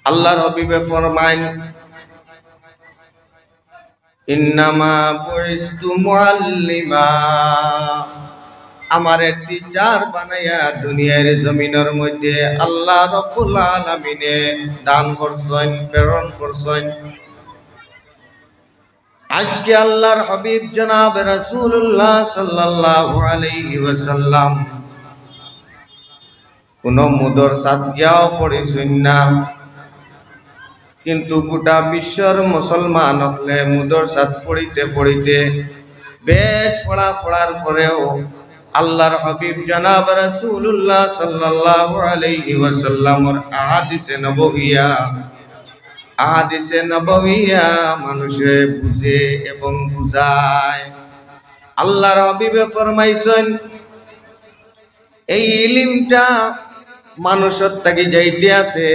আল্লাহর হাবিবে ফরমায় ইন্নামা বুইস্তু মুআল্লিমা, আমারে টিচার বানাইয়া দুনিয়ার জমিনের মধ্যে আল্লাহ রাব্বুল আলামিনে দান করছেন, প্রেরণ করছেন। আজকে আল্লাহর হাবিব জনাব রাসূলুল্লাহ সাল্লাল্লাহু আলাইহি ওয়াসাল্লাম কোন মুদরসাত গিয়াও পড়িছেন না, কিন্তু গোটা বিশ্বর মুসলমান হলে মুদরসাত পড়িতে পড়িতে বেশ পড়ার পরেও আল্লাহর হাবিব জনাব রাসূলুল্লাহ সাল্লাল্লাহু আলাইহি ওয়াসাল্লামের আহাদিসে নববিয়া মানুষে বুঝে এবং বুঝায়। আল্লাহর হাবিবে ফরমাইছেন এই ইলমটা মানুষের থেকে যাইতে আছে